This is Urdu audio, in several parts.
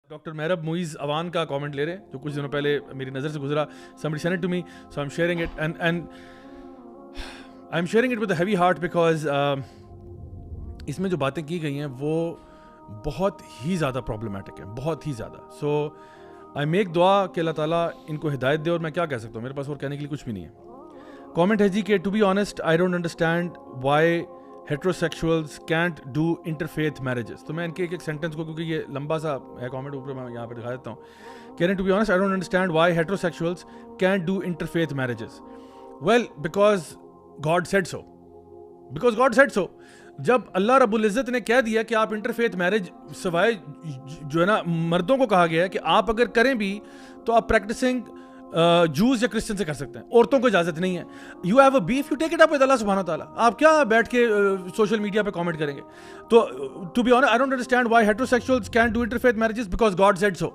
ڈاکٹر محرب معیز اوان کا کامنٹ لے رہے ہیں جو کچھ دنوں پہلے میری نظر سے گزرا. somebody sent it to me, so I'm sharing it and I'm sharing it with a heavy heart because اس میں جو باتیں کی گئی ہیں وہ بہت ہی زیادہ پرابلمٹک ہیں, بہت ہی زیادہ. سو آئی میک دعا کہ اللہ تعالیٰ ان کو ہدایت دے, اور میں کیا کہہ سکتا ہوں, میرے پاس اور کہنے کے لیے کچھ بھی نہیں ہے. کامنٹ ہے جی کہ to be honest I don't understand why heterosexuals can't do interfaith marriages. تو میں ان کے ایک سینٹینس کو, کیونکہ یہ لمبا سا ہے کامنٹ, اوپر میں یہاں پہ دکھا دیتا ہوں. کہہ رہے ہیں to be honest I don't understand why heterosexuals can't do interfaith marriages. well because God said so. because God said so. جب اللہ رب العزت نے کہہ دیا کہ آپ انٹرفیتھ میرج سوائے جو ہے نا مردوں کو کہا گیا ہے کہ آپ اگر کریں بھی تو آپ پریکٹسنگ جوز یا کرسچن سے کر سکتے ہیں, عورتوں کو اجازت نہیں ہے. You have a beef, you take it up with اللہ سبحانہ تعالیٰ. آپ کیا بیٹھ کے سوشل میڈیا پہ کامنٹ کریں گے؟ تو to be honest I don't understand why heterosexuals can't do interfaith marriages because God said so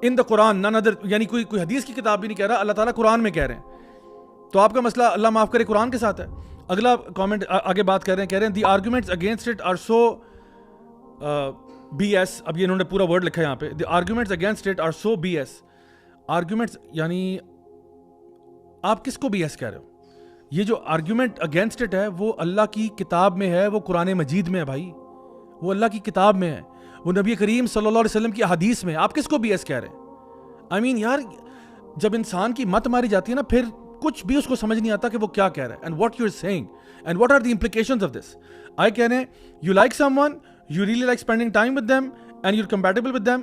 in the Quran, none other. یعنی کوئی حدیث کی کتاب بھی نہیں کہہ رہا, اللہ تعالیٰ قرآن میں کہہ رہے ہیں. تو آپ کا مسئلہ اللہ معاف کرے قرآن کے ساتھ ہے. اگلا کامنٹ آگے بات کر رہے ہیں, کہہ رہے ہیں the arguments against it are so B S. اب یہ انہوں نے پورا ورڈ لکھا ہے یہاں پہ, the arguments against it are so B S. Arguments یعنی آپ کس کو بی ایس کہہ رہے ہو؟ یہ جو آرگومنٹ اگینسٹ اٹ ہے وہ اللہ کی کتاب میں ہے, وہ قرآن مجید میں ہے بھائی, وہ اللہ کی کتاب میں ہے, وہ نبی کریم صلی اللہ علیہ وسلم کی احادیث میں. آپ کس کو بی ایس کہہ رہے ہیں؟ آئی مین یار, جب انسان کی مت ماری جاتی ہے نا, پھر کچھ بھی اس کو سمجھ نہیں آتا کہ وہ کیا کہہ رہا ہے, and what you are seeing and what are the implications of this. آئی کہہ رہے ہیں you like some one, you really like spending time with them and you are compatible with them,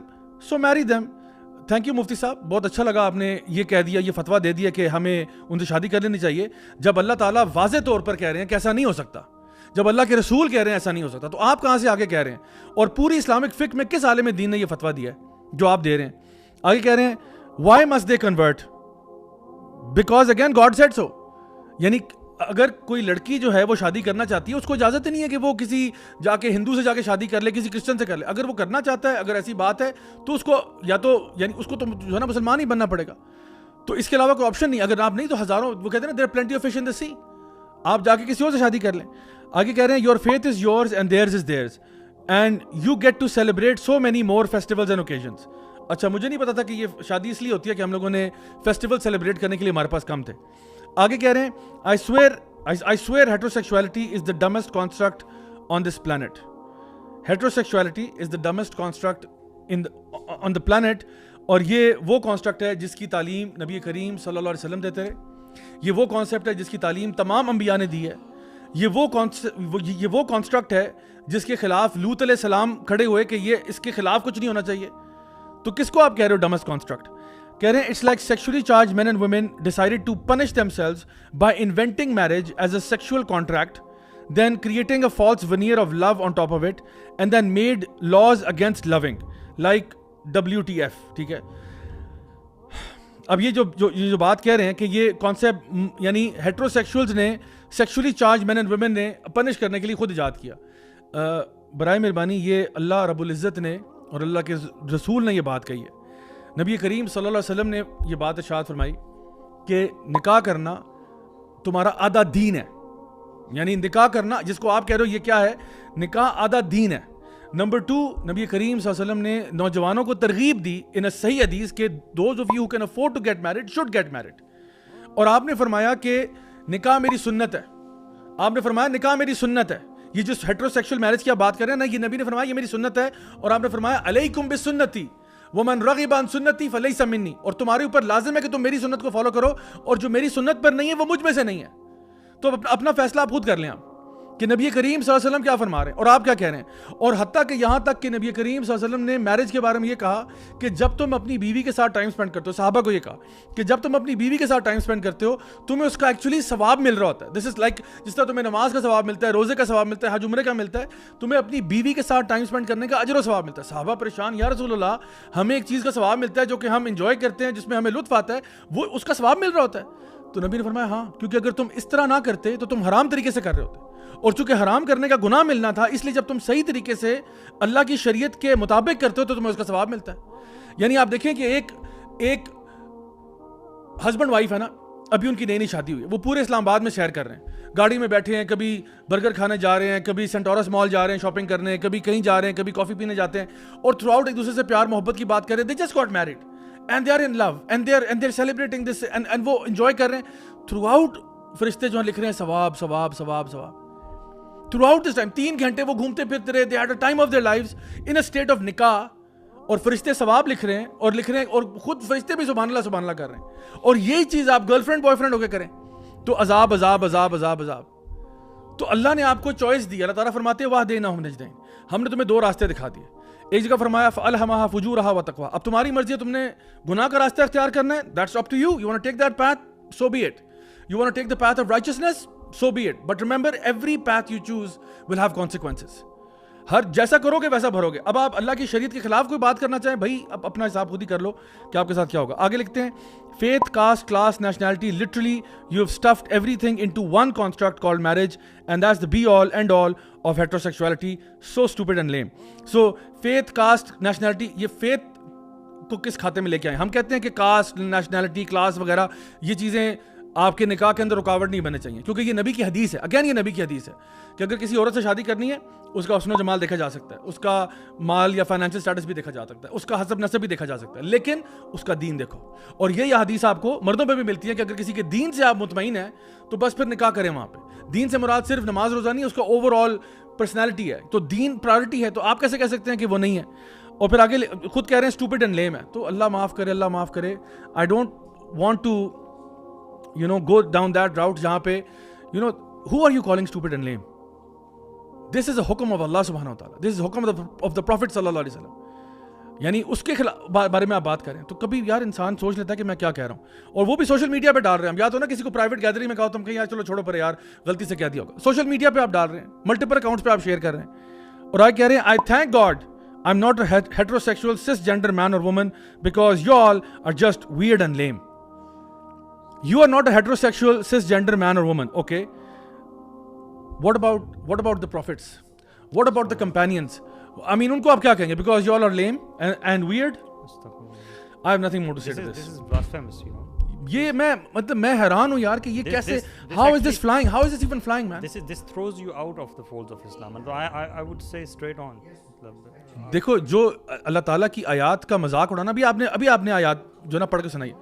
so marry them. Thank you مفتی صاحب, بہت اچھا لگا آپ نے یہ کہہ دیا, یہ فتویٰ دے دیا کہ ہمیں ان سے شادی کر لینی چاہیے. جب اللہ تعالیٰ واضح طور پر کہہ رہے ہیں کہ ایسا نہیں ہو سکتا, جب اللہ کے رسول کہہ رہے ہیں ایسا نہیں ہو سکتا, تو آپ کہاں سے آگے کہہ رہے ہیں؟ اور پوری اسلامک فقہ میں کس عالم دین نے یہ فتویٰ دیا ہے جو آپ دے رہے ہیں؟ آگے کہہ رہے ہیں why must they convert because again God said so. یعنی اگر کوئی لڑکی جو ہے وہ شادی کرنا چاہتی ہے, اس کو اجازت نہیں ہے کہ وہ کسی جا کے ہندو سے جا کے شادی کر لے, کسی کرسچن سے کر لے. اگر وہ کرنا چاہتا ہے, اگر ایسی بات ہے, تو اس کو یا تو یعنی اس کو تو جو ہے نا مسلمان ہی بننا پڑے گا. تو اس کے علاوہ کوئی آپشن نہیں. اگر آپ نہیں تو ہزاروں, وہ کہتے ہیں نا دیر پلینٹی آف فش ان دی سی, آپ جا کے کسی اور سے شادی کر لیں. آگے کہہ رہے ہیں your faith is yours and theirs is theirs and you get to celebrate so many more festivals and occasions. اچھا, مجھے نہیں پتا تھا کہ یہ شادی اس لیے ہوتی ہے کہ ہم لوگوں نے فیسٹیول سیلیبریٹ کرنے کے لیے ہمارے پاس کم تھے. آگے کہہ رہے ہیں I swear heterosexuality is the dumbest construct on this planet. Heterosexuality is the dumbest construct on the planet. اور یہ وہ کانسٹرکٹ ہے جس کی تعلیم نبی کریم صلی اللہ علیہ وسلم دیتے رہے. یہ وہ کانسیپٹ ہے جس کی تعلیم تمام انبیاء نے دی ہے. یہ وہ کانسٹرکٹ ہے جس کے خلاف لوط علیہ السلام کھڑے ہوئے کہ یہ اس کے خلاف کچھ نہیں ہونا چاہیے. تو کس کو آپ کہہ رہے ہو ڈمسٹ کانسٹرکٹ؟ کہہ رہے ہیں it's like sexually charged men and women decided to punish themselves by inventing marriage as a sexual contract, then creating a false veneer of love on top of it, and then made laws against loving like WTF. ٹھیک ہے, اب یہ جو بات کہہ رہے ہیں کہ یہ کانسیپٹ یعنی ہیٹروسیکشولز نے sexually charged men and women نے پنش کرنے کے لیے خود ایجاد کیا. برائے مہربانی یہ اللہ رب العزت نے اور اللہ کے رسول نے یہ بات کہی ہے. نبی کریم صلی اللہ علیہ وسلم نے یہ بات ارشاد فرمائی کہ نکاح کرنا تمہارا آدھا دین ہے. یعنی نکاح کرنا جس کو آپ کہہ رہے ہو یہ کیا ہے؟ نکاح آدھا دین ہے. نمبر 2, نبی کریم صلی اللہ علیہ وسلم نے نوجوانوں کو ترغیب دی ان اے صحیح حدیث کہ those of you who can afford to get married should get married. اور آپ نے فرمایا کہ نکاح میری سنت ہے. آپ نے فرمایا نکاح میری سنت ہے. یہ جو ہیٹروسیکشول میرج کی آپ بات کر رہے ہیں نا, یہ نبی نے فرمایا یہ میری سنت ہے. اور آپ نے فرمایا علیکم بسنتی ومن رغب عن سنتی فلیس منی, اور تمہارے اوپر لازم ہے کہ تم میری سنت کو فالو کرو, اور جو میری سنت پر نہیں ہے وہ مجھ میں سے نہیں ہے. تو اپنا فیصلہ آپ خود کر لیں آپ کہ نبی کریم صلی اللہ علیہ وسلم کیا فرما رہے ہیں اور آپ کیا کہہ رہے ہیں. اور حتیٰ کہ یہاں تک کہ نبی کریم صلی اللہ علیہ وسلم نے میرج کے بارے میں یہ کہا کہ جب تم اپنی بیوی کے ساتھ ٹائم سپینڈ کرتے ہو, صحابہ کو یہ کہا کہ جب تم اپنی بیوی کے ساتھ ٹائم سپینڈ کرتے ہو تمہیں اس کا ایکچولی ثواب مل رہا ہوتا ہے. دس از لائک جس طرح تمہیں نماز کا ثواب ملتا ہے, روزے کا ثواب ملتا ہے, حج عمرے کا ملتا ہے, تمہیں اپنی بیوی کے ساتھ ٹائم سپینڈ کرنے کا اجر و ثواب ملتا ہے. صحابہ پریشان, یا رسول اللہ ہمیں ایک چیز کا ثواب ملتا ہے جو کہ ہم انجوائے کرتے ہیں, جس میں ہمیں لطف آتا ہے, وہ اس کا ثواب مل رہا ہوتا ہے. تو نبی نے فرمایا ہاں, کیونکہ اگر تم اس طرح نہ کرتے تو تم حرام طریقے سے کر رہے ہوتے, اور چونکہ حرام کرنے کا گناہ ملنا تھا, اس لیے جب تم صحیح طریقے سے اللہ کی شریعت کے مطابق کرتے ہو تو تمہیں اس کا ثواب ملتا ہے. یعنی آپ دیکھیں کہ ایک ہسبینڈ وائف ہے نا, ابھی ان کی نئی شادی ہوئی ہے, وہ پورے اسلام آباد میں سیر کر رہے ہیں, گاڑی میں بیٹھے ہیں, کبھی برگر کھانے جا رہے ہیں, کبھی سینٹورس مال جا رہے ہیں شاپنگ کرنے, کبھی کہیں جا رہے ہیں, کبھی کافی پینے جاتے ہیں, اور تھرو آؤٹ ایک دوسرے سے پیار محبت کی بات کر رہے ہیں. They just got married and they are in love and they are celebrating this, and وہ انجوائے کر رہے ہیں. تھرو آؤٹ فرشتے جو ہیں لکھ رہے ہیں ثواب ثواب ثواب ثواب. تھرو آؤٹ دس ٹائم 3 گھنٹے وہ گھومتے پھرتے رہے. They had a time of their lives in a state of نکاح, اور فرشتے ثواب لکھ رہے ہیں, اور خود فرشتے بھی سبحان اللہ کر رہے ہیں. اور یہی چیز آپ گرل فرینڈ بوائے فرینڈ ہو کے کریں تو عذاب عذاب عذاب عذاب عذاب. تو اللہ نے آپ کو چوائس دی. اللہ تعالیٰ فرماتے ہیں وَهَدَيْنَاهُ النَّجْدَيْنِ, ہم نے تمہیں 2 راستے دکھا دیے. ایک جگہ فرمایا فَأَلْهَمَهَا فُجُورَهَا وَتَقْوَاهَا, اب تمہاری مرضی ہے, تم نے گناہ کا راستہ اختیار کرنا ہے, that's up to you. You want to take that path, so be it. You want to take the path of righteousness, so be it. But remember, every path you choose will have consequences. ہر جیسا کرو گے ویسا بھرو گے. اب آپ اللہ کی شریعت کے خلاف کوئی بات کرنا چاہیں, بھائی اب اپنا حساب خود ہی کر لو کہ آپ کے ساتھ کیا ہوگا. آگے لکھتے ہیں faith, caste, class, nationality, literally you have stuffed everything into one construct called marriage, and that's the be all end all of heterosexuality. So stupid and lame. So faith, caste, nationality, یہ faith کو کس کھاتے میں لے کے آئے. ہم کہتے ہیں کہ کاسٹ, نیشنلٹی, کلاس وغیرہ یہ چیزیں آپ کے نکاح کے اندر رکاوٹ نہیں بننے چاہیے, کیونکہ یہ نبی کی حدیث ہے. اگین یہ نبی کی حدیث ہے کہ اگر کسی عورت سے شادی کرنی ہے, اس کا حسن و جمال دیکھا جا سکتا ہے, اس کا مال یا فائنینشیل سٹیٹس بھی دیکھا جا سکتا ہے, اس کا حسب نسب بھی دیکھا جا سکتا ہے, لیکن اس کا دین دیکھو. اور یہ حدیث آپ کو مردوں پہ بھی ملتی ہے کہ اگر کسی کے دین سے آپ مطمئن ہیں تو بس پھر نکاح کریں وہاں پہ. دین سے مراد صرف نماز روزہ نہیں, اس کا اوور آل پرسنالٹی ہے. تو دین پرائرٹی ہے, تو آپ کیسے کہہ سکتے ہیں کہ وہ نہیں ہے. اور پھر آگے خود کہہ رہے ہیں اسٹوپڈ اینڈ لیم ہے. تو اللہ معاف کرے, اللہ معاف کرے. I don't want to go down that route جہاں پہ who are you calling stupid and lame? This is a حکم of Allah subhanahu wa ta'ala. This is a حکم of the Prophet sallallahu alaihi wasallam. یعنی اس کے بارے میں آپ بات کریں تو کبھی یار انسان سوچ لیتا ہے کہ میں کیا کہہ رہا ہوں. اور وہ بھی سوشل میڈیا پہ ڈال رہے ہیں. ہم یا تو نا کسی کو پرائیویٹ گیدرنگ میں کہا تو ہم کہیں یار چلو چھوڑو پر یار غلطی سے کہہ دیا ہوگا. سوشل میڈیا پہ آپ ڈال رہے ہیں, ملٹیپل اکاؤنٹس پہ آپ شیئر کر رہے ہیں, اور آج کہہ رہے ہیں I thank God I'm not a heterosexual cisgender man or woman because you all are just weird and lame. You are not a heterosexual cisgender man or woman. Okay. What about the prophets? What about the companions? I mean, unko aap kya kahenge? Because you all are lame and weird? I have nothing more to say to this. This is blasphemous, you know. یہ میں حیران ہوں یار کہ یہ کیسے, how is this flying? How is this even flying, man? This throws you out of the folds of Islam. And I would say straight on. دیکھو جو اللہ تعالیٰ کی آیات کا مذاق اڑانا, ابھی آپ نے آیات جو نا پڑھ کے سنائی,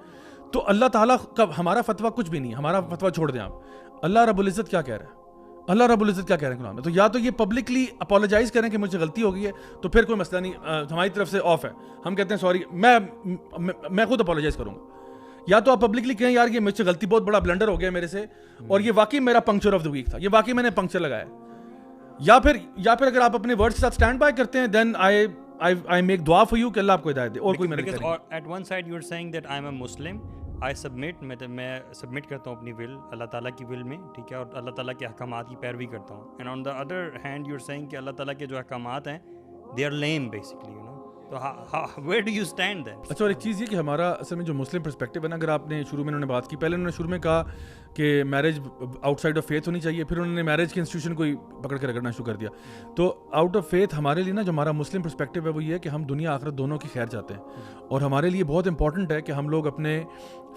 تو اللہ تعالیٰ کا ہمارا فتویٰ کچھ بھی نہیں ہے. ہمارا فتویٰ چھوڑ دیں آپ. اللہ رب العزت کیا کہہ رہا ہے, اللہ رب العزت کیا کہہ رہے ہیں قرآن میں. تو یا تو یہ پبلکلی اپولوجائز کریں کہ مجھ سے غلطی ہو گئی ہے, تو پھر کوئی مسئلہ نہیں, ہماری طرف سے آف ہے, ہم کہتے ہیں سوری, میں خود اپولوجائز کروں گا. یا تو آپ پبلکلی کہیں یار یہ مجھ سے غلطی, بہت بڑا بلنڈر ہو گیا میرے سے, اور یہ واقعی میرا پنکچر آف دا ویک تھا, یہ واقعی میں نے پنکچر لگایا. یا پھر اگر آپ اپنے ورڈ کے ساتھ اسٹینڈ بائی کرتے ہیں, دین I make دعا for you کہ اللہ آپ کو ہدایت دے, اور کوئی میں نہیں کریں. At one side you are saying that I am a Muslim, I submit, میں سبمٹ کرتا ہوں اپنی ول اللہ تعالیٰ کی ول میں, ٹھیک ہے, اور اللہ تعالیٰ کے احکامات کی پیروی کرتا ہوں. And on the other hand you are seeing کہ اللہ تعالیٰ کے جو احکامات ہیں they are lame basically, you know. تو where do you stand then? اچھا, اور ایک چیز یہ کہ ہمارا اصل میں جو مسلم پرسپیکٹیو ہے نا, اگر آپ نے شروع میں انہوں نے بات کی, پہلے انہوں نے شروع میں کہا کہ marriage out side of faith ہونی چاہیے, پھر انہوں نے میرج کے انسٹیٹیوشن کو ہی پکڑ کے رگڑنا شروع کر دیا. تو آؤٹ آف فیتھ ہمارے لیے نا جو ہمارا مسلم پرسپیکٹیو ہے وہ یہ ہے کہ ہم دنیا آخرت دونوں کی خیر چاہتے ہیں, اور ہمارے لیے بہت امپورٹنٹ ہے کہ ہم لوگ اپنے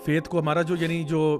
فیتھ کو, ہمارا جو یعنی جو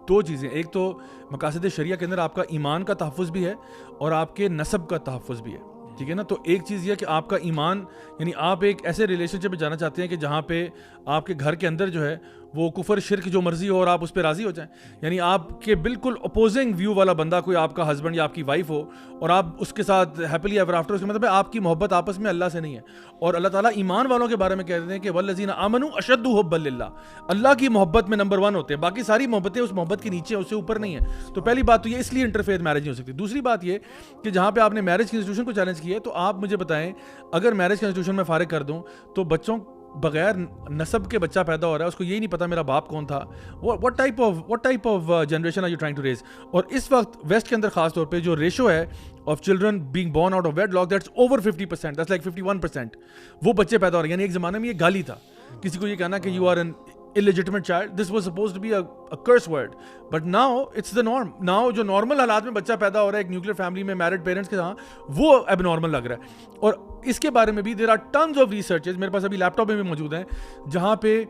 2 چیزیں, ایک تو مقاصد شریعہ کے اندر آپ کا ایمان کا تحفظ بھی ہے اور آپ کے نسب کا تحفظ بھی ہے, ٹھیک ہے نا. تو ایک چیز یہ کہ آپ کا ایمان, یعنی آپ ایک ایسے ریلیشن شپ میں جانا چاہتے ہیں کہ جہاں پہ آپ کے گھر کے اندر جو ہے وہ کفر شرک جو مرضی ہو اور آپ اس پہ راضی ہو جائیں. یعنی آپ کے بالکل اپوزنگ ویو والا بندہ کوئی آپ کا ہسبینڈ یا آپ کی وائف ہو اور آپ اس کے ساتھ ہیپیلی ایور آفٹر, اس کا مطلب ہے آپ کی محبت آپس میں اللہ سے نہیں ہے. اور اللہ تعالیٰ ایمان والوں کے بارے میں کہتے ہیں کہ والذین آمنوا اشد حبا للہ, اللہ کی محبت میں نمبر 1 ہوتے ہیں, باقی ساری محبتیں اس محبت کے نیچے, اس سے اوپر نہیں ہے. تو پہلی بات تو یہ, اس لیے انٹرفیتھ میرج نہیں ہو سکتی. دوسری بات یہ کہ جہاں پہ آپ نے میرج کے انسٹیٹیوشن کو چیلنج کیا ہے, تو آپ مجھے بتائیں اگر میرج کے انسٹیٹیوشن میں فارغ کر دوں تو بچوں بغیر نسب کے بچہ پیدا ہو رہا ہے, اس کو یہی نہیں پتا میرا باپ کون تھا. what type of generation are you trying to raise? اور اس وقت ویسٹ کے اندر خاص طور پہ جو ریشو ہے of children being born out of wedlock, that's over 50%, that's like 51%, وہ بچے پیدا ہو رہے ہیں. یعنی ایک زمانے میں یہ گالی تھا کسی کو یہ کہنا کہ you are an illegitimate child, this was supposed to be a curse word, but now it's the norm. Now جو نارمل حالات میں بچہ پیدا ہو رہا ہے ایک نیوکلیر فیملی میں میرڈ پیرنٹس کے ساتھ, وہ اب نارمل لگ رہا ہے. اور اس کے بارے میں بھی there are tons of researches, میرے پاس ابھی لیپ ٹاپ میں بھی موجود ہیں, جہاں پہ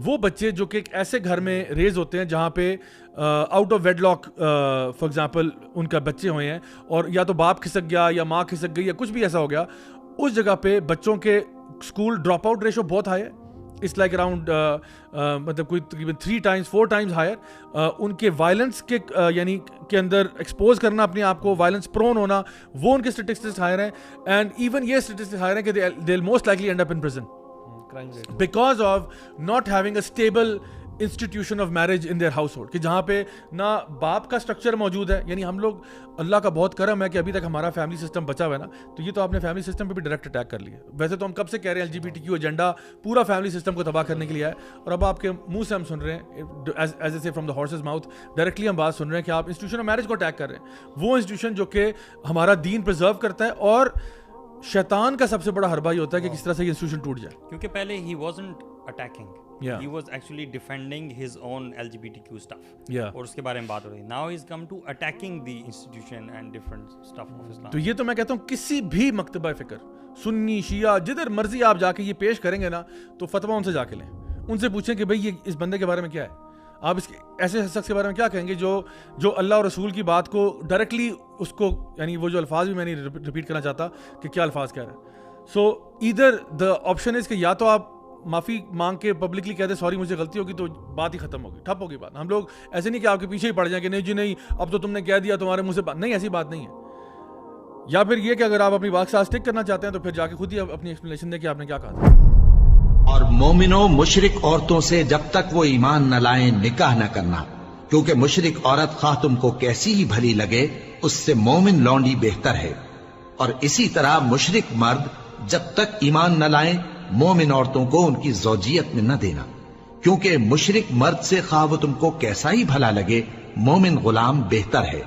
وہ بچے جو کہ ایک ایسے گھر میں ریز ہوتے ہیں جہاں پہ out of wedlock for example ان کا بچے ہوئے ہیں اور یا تو باپ کھسک گیا یا ماں کھسک گئی یا کچھ بھی ایسا ہو گیا, اس جگہ پہ بچوں کے اسکول ڈراپ آؤٹ ریشو بہت ہائی ہے. اٹس لائک اراؤنڈ مطلب کوئی تقریباً 3 times 4 times ہائر. ان کے وائلنس کے یعنی کے اندر ایکسپوز کرنا اپنے آپ کو, وائلنس پرون ہونا, وہ ان کے اسٹیٹسٹکس ہائر ہیں. اینڈ ایون یہ اسٹیٹسٹکس ہائر ہیں کہ they will most likely end up in prison because of not having a stable institution of marriage in their household, کہ جہاں پہ نہ باپ کا اسٹرکچر موجود ہے. یعنی ہم لوگ اللہ کا بہت کرم ہے کہ ابھی تک ہمارا فیملی سسٹم بچا ہوا ہے نا, تو یہ تو آپ نے فیملی سسٹم پہ بھی ڈائریکٹ اٹیک کر لیا. ویسے تو ہم کب سے کہہ رہے ہیں LGBTQ ایجنڈا پورا فیملی سسٹم کو تباہ کرنے کے لیے ہے, اور اب آپ کے منہ سے ہم سن رہے ہیں ایز اے سے from the horses mouth directly ہم بات سن رہے ہیں کہ آپ انسٹیٹیوشن آف میرج کو اٹیک کر رہے ہیں. وہ انسٹیٹیوشن جو کہ ہمارا دین پرزرو کرتا ہے, اور شیطان کا سب سے بڑا حربہ یہ ہوتا ہے کہ کس طرح سے یہ انسٹیٹیوشن ٹوٹ جائے. کیونکہ پہلے ہی wasn't attacking, he was actually defending his own LGBTQ stuff, اور اس کے بارے میں بات ہو رہی. now he's come to attacking the institution and different stuff of Islam. تو یہ تو میں کہتا ہوں کسی بھی مکتبہ فکر سنی شیعہ جدھر مرضی آپ جا کے یہ پیش کریں گے نا, تو فتویٰ ان سے جا کے لیں, ان سے پوچھیں کہ بھئی یہ اس بندے کے بارے میں کیا ہے, آپ اس ایسے شخص کے بارے میں کیا کہیں گے جو اللہ اور رسول کی بات کو ڈائریکٹلی اس کو, یعنی وہ جو الفاظ بھی میں نہیں ریپیٹ کرنا چاہتا کہ کیا الفاظ کہہ رہا ہے. سو ادھر دا آپشن از کہ یا تو آپ معافی مانگ کے پبلکلی کہہ دیں سوری مجھے غلطی ہوگی, تو بات ہی ختم ہوگی, ٹھپ ہوگی بات. ہم لوگ ایسے نہیں کہ آپ کے پیچھے ہی پڑ جائیں کہ نہیں جی نہیں اب تو تم نے کہہ دیا تمہارے منہ سے بات نہیں, ایسی بات نہیں ہے. یا پھر یہ کہ اگر آپ اپنی بات کے ساتھ اسٹک کرنا چاہتے ہیں تو پھر جا کے خود ہی اپنی ایکسپلینیشن دیں کہ آپ نے کیا کہا تھا. اور مومنوں مشرک عورتوں سے جب تک وہ ایمان نہ لائیں نکاح نہ کرنا, کیونکہ مشرک عورت خواہ تم کو کیسی ہی بھلی لگے اس سے مومن لونڈی بہتر ہے. اور اسی طرح مشرک مرد جب تک ایمان نہ لائیں مومن عورتوں کو ان کی زوجیت میں نہ دینا, کیونکہ مشرک مرد سے خواہ وہ تم کو کیسا ہی بھلا لگے مومن غلام بہتر ہے.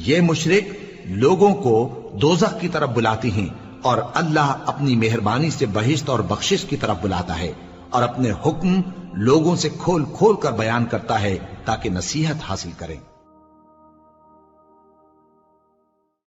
یہ مشرک لوگوں کو دوزخ کی طرف بلاتی ہیں, اور اللہ اپنی مہربانی سے بہشت اور بخشش کی طرف بلاتا ہے, اور اپنے حکم لوگوں سے کھول کھول کر بیان کرتا ہے تاکہ نصیحت حاصل کریں.